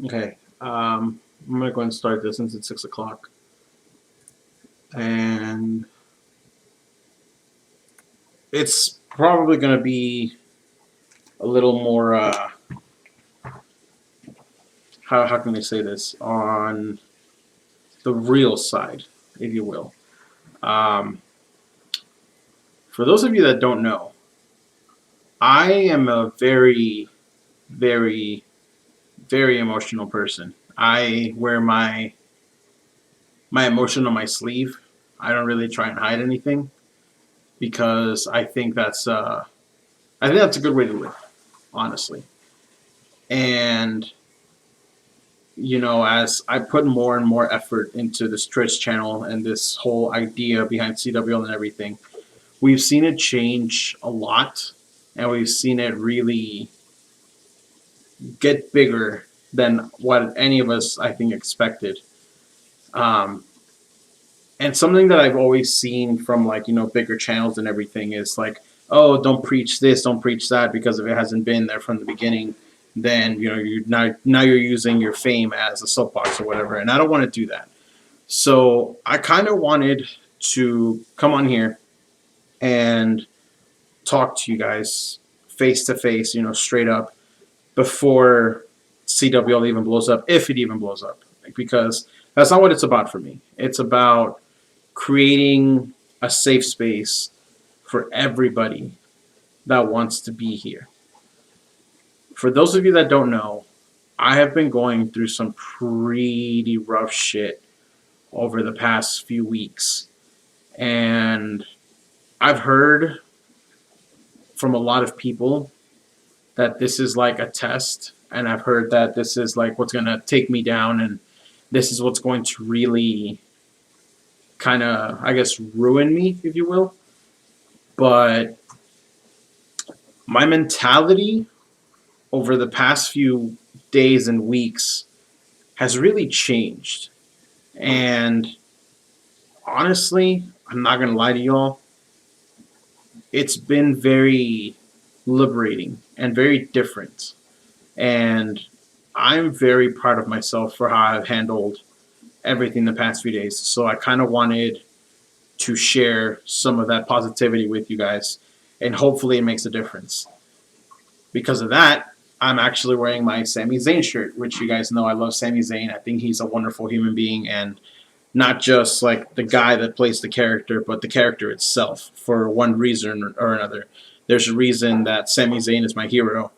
Okay, I'm gonna go and start this since it's 6 o'clock, and it's probably gonna be a little more. How can I say this on the real side, if you will? Um, for those of you that don't know, I am a very, very, very emotional person. I wear my emotion on my sleeve. I don't really try and hide anything because I think that's a good way to live, honestly. And as I put more and more effort into this Twitch channel and this whole idea behind CWL and everything, we've seen it change a lot, and we've seen it really get bigger than what any of us, I think, expected. Um, and something that I've always seen from bigger channels and everything is like, oh, don't preach this, don't preach that, because if it hasn't been there from the beginning, then you now you're using your fame as a soapbox or whatever, and I don't want to do that. So I kind of wanted to come on here and talk to you guys face to face, straight up before CWL even blows up, if it even blows up, because that's not what it's about for me. It's about creating a safe space for everybody that wants to be here. For those of you that don't know, I have been going through some pretty rough shit over the past few weeks. And I've heard from a lot of people that this is like a test. And I've heard that this is like what's going to take me down. And this is what's going to really kind of, I guess, ruin me, if you will. But my mentality over the past few days and weeks has really changed. And honestly, I'm not going to lie to y'all, it's been very liberating and very different. And I'm very proud of myself for how I've handled everything the past few days. So I kind of wanted to share some of that positivity with you guys, and hopefully it makes a difference. Because of that, I'm actually wearing my Sami Zayn shirt, which you guys know I love Sami Zayn. I think he's a wonderful human being, and not just like the guy that plays the character, but the character itself for one reason or another. There's a reason that Sami Zayn is my hero.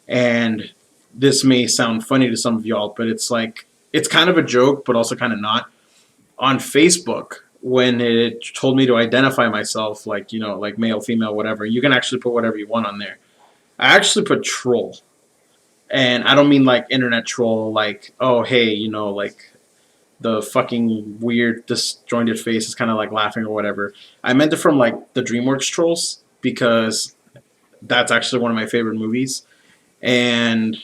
And this may sound funny to some of y'all, but it's kind of a joke, but also kind of not. On Facebook, when it told me to identify myself, like male, female, whatever, you can actually put whatever you want on there. I actually put troll. And I don't mean like internet troll, like, oh, hey, like the fucking weird disjointed face is kind of like laughing or whatever. I meant it from like the DreamWorks trolls, because that's actually one of my favorite movies. And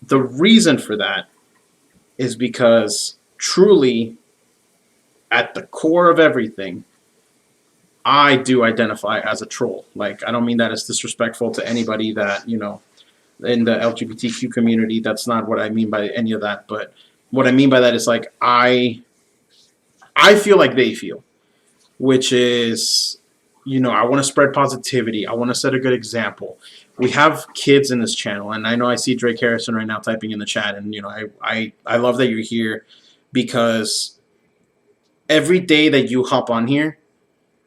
the reason for that is because truly, at the core of everything, I do identify as a troll. Like, I don't mean that as disrespectful to anybody that, in the LGBTQ community. That's not what I mean by any of that. But what I mean by that is like, I feel like they feel, which is, I want to spread positivity. I want to set a good example. We have kids in this channel, and I know I see Drake Harrison right now typing in the chat, and I love that you're here, because every day that you hop on here,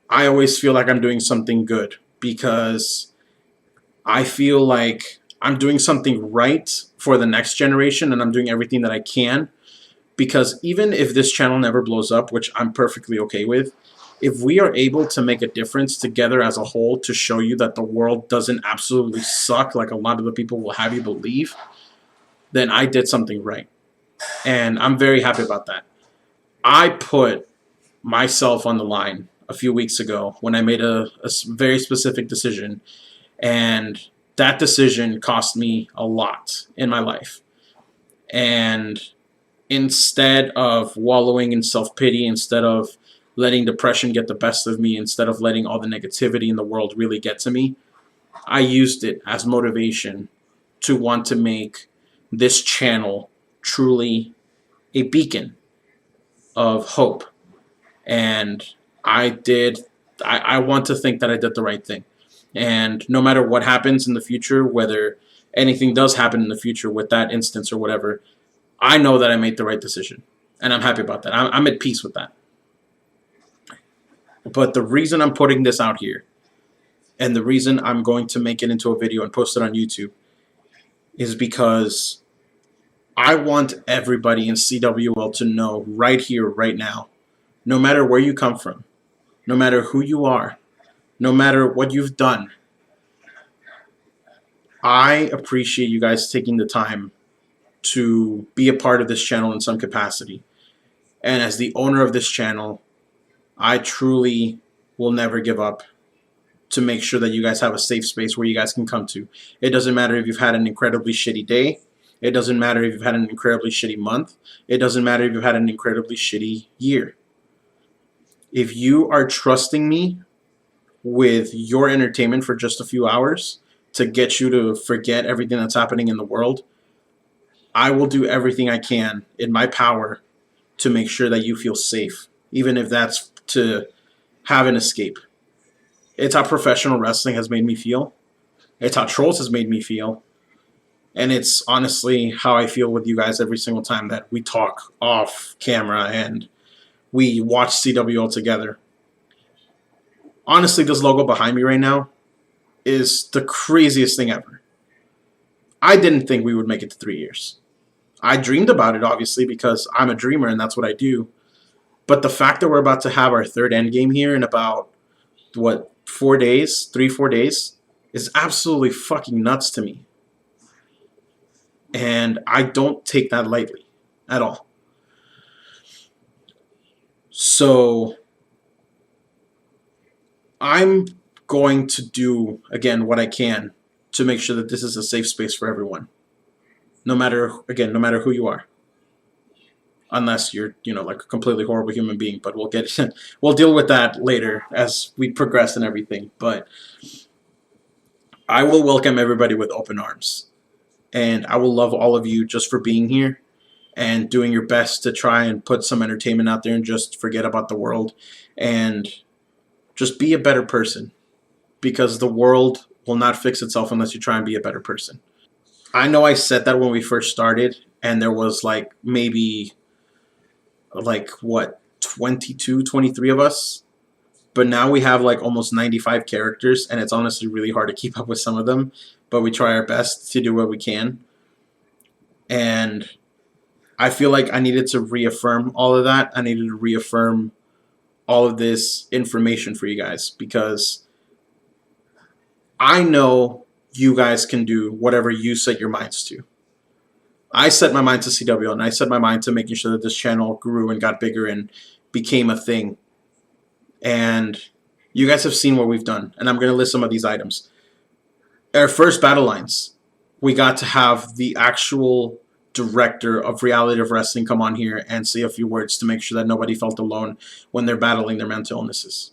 I always feel like I'm doing something good, because I feel like I'm doing something right for the next generation, and I'm doing everything that I can. Because even if this channel never blows up, which I'm perfectly okay with, if we are able to make a difference together as a whole to show you that the world doesn't absolutely suck like a lot of the people will have you believe, then I did something right. And I'm very happy about that. I put myself on the line a few weeks ago when I made a very specific decision, and that decision cost me a lot in my life. And instead of wallowing in self-pity, instead of letting depression get the best of me, instead of letting all the negativity in the world really get to me, I used it as motivation to want to make this channel truly a beacon of hope. And I want to think that I did the right thing. And no matter what happens in the future, whether anything does happen in the future with that instance or whatever, I know that I made the right decision. And I'm happy about that. I'm at peace with that. But the reason I'm putting this out here, and the reason I'm going to make it into a video and post it on YouTube, is because I want everybody in CWL to know right here, right now, no matter where you come from, no matter who you are, no matter what you've done, I appreciate you guys taking the time to be a part of this channel in some capacity. And as the owner of this channel, I truly will never give up to make sure that you guys have a safe space where you guys can come to. It doesn't matter if you've had an incredibly shitty day. It doesn't matter if you've had an incredibly shitty month. It doesn't matter if you've had an incredibly shitty year. If you are trusting me with your entertainment for just a few hours to get you to forget everything that's happening in the world, I will do everything I can in my power to make sure that you feel safe, even if that's to have an escape. It's how professional wrestling has made me feel. It's how Trolls has made me feel. And it's honestly how I feel with you guys every single time that we talk off camera and we watch CWL together. Honestly, this logo behind me right now is the craziest thing ever. I didn't think we would make it to 3 years. I dreamed about it, obviously, because I'm a dreamer and that's what I do. But the fact that we're about to have our third endgame here in about, 4 days, 3-4 days, is absolutely fucking nuts to me. And I don't take that lightly at all. So I'm going to do, again, what I can to make sure that this is a safe space for everyone. No matter who you are. Unless you're, like a completely horrible human being, but we'll deal with that later as we progress and everything. But I will welcome everybody with open arms. And I will love all of you just for being here and doing your best to try and put some entertainment out there and just forget about the world and just be a better person, because the world will not fix itself unless you try and be a better person. I know I said that when we first started, and there was maybe 22, 23 of us, but now we have almost 95 characters, and it's honestly really hard to keep up with some of them, but we try our best to do what we can. And I feel like I needed to reaffirm all of that. I needed to reaffirm all of this information for you guys, because I know you guys can do whatever you set your minds to. I set my mind to CWL, and I set my mind to making sure that this channel grew and got bigger and became a thing. And you guys have seen what we've done, and I'm going to list some of these items. Our first battle lines, we got to have the actual director of Reality of Wrestling come on here and say a few words to make sure that nobody felt alone when they're battling their mental illnesses.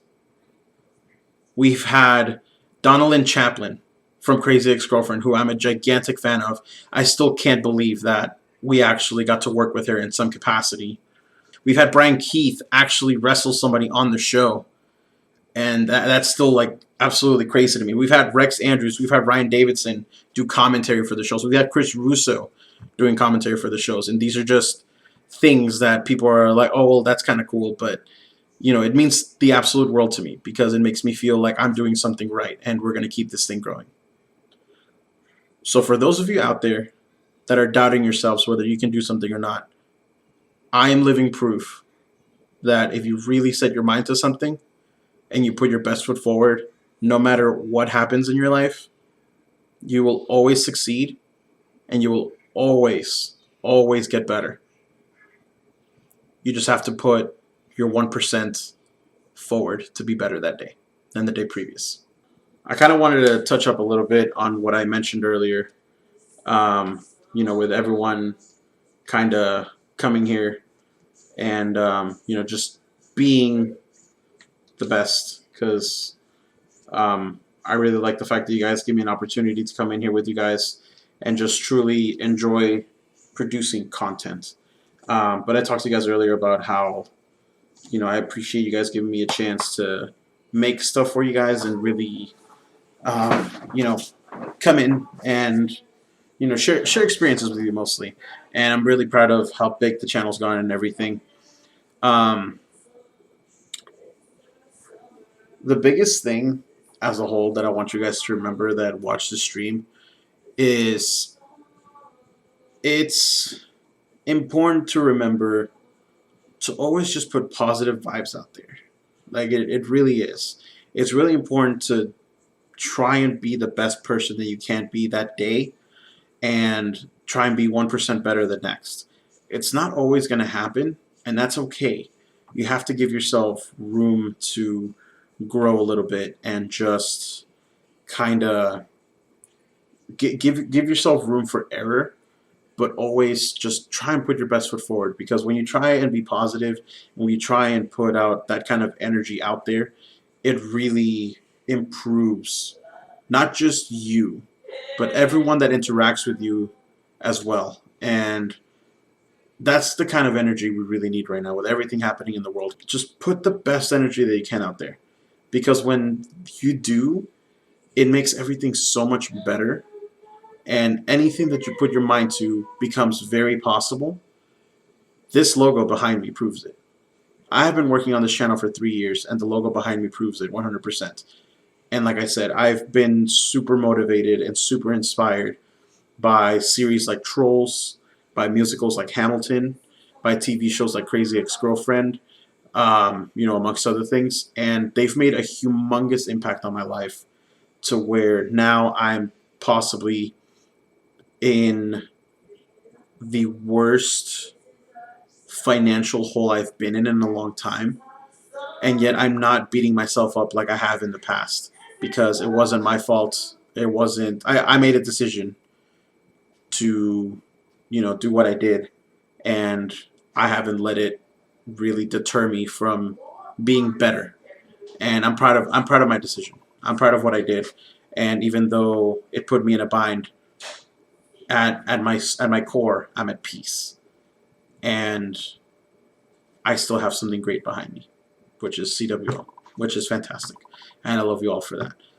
We've had Donalyn Chaplin from Crazy Ex-Girlfriend, who I'm a gigantic fan of. I still can't believe that we actually got to work with her in some capacity. We've had Brian Keith actually wrestle somebody on the show, and that's still absolutely crazy to me. We've had Rex Andrews, we've had Ryan Davidson do commentary for the shows. We've had Chris Russo doing commentary for the shows, and these are just things that people are like, oh, well, that's kind of cool, but it means the absolute world to me, because it makes me feel like I'm doing something right, and we're going to keep this thing growing. So for those of you out there that are doubting yourselves whether you can do something or not, I am living proof that if you really set your mind to something and you put your best foot forward, no matter what happens in your life, you will always succeed, and you will always get better. You just have to put your 1% forward to be better that day than the day previous. I kind of wanted to touch up a little bit on what I mentioned earlier, with everyone kind of coming here and, just being the best, because I really like the fact that you guys give me an opportunity to come in here with you guys and just truly enjoy producing content. But I talked to you guys earlier about how, I appreciate you guys giving me a chance to make stuff for you guys and really, um, you know, come in and share experiences with you mostly. And I'm really proud of how big the channel's gone and everything. Um, the biggest thing as a whole that I want you guys to remember that watch the stream is it's important to remember to always just put positive vibes out there. Like it really is. It's really important to try and be the best person that you can be that day and try and be 1% better the next. It's not always going to happen, and that's okay. You have to give yourself room to grow a little bit and just kind of give yourself room for error, but always just try and put your best foot forward, because when you try and be positive, when you try and put out that kind of energy out there, it really improves not just you, but everyone that interacts with you as well. And that's the kind of energy we really need right now with everything happening in the world. Just put the best energy that you can out there, because when you do, it makes everything so much better, and anything that you put your mind to becomes very possible. This logo behind me proves it. I have been working on this channel for 3 years, and the logo behind me proves it 100%. And like I said, I've been super motivated and super inspired by series like Trolls, by musicals like Hamilton, by TV shows like Crazy Ex-Girlfriend, amongst other things. And they've made a humongous impact on my life, to where now I'm possibly in the worst financial hole I've been in a long time. And yet I'm not beating myself up like I have in the past, because it wasn't my fault. It wasn't, I made a decision to, do what I did, and I haven't let it really deter me from being better. And I'm proud of my decision. I'm proud of what I did. And even though it put me in a bind, at my core, I'm at peace. And I still have something great behind me, which is CWL, which is fantastic. And I love you all for that.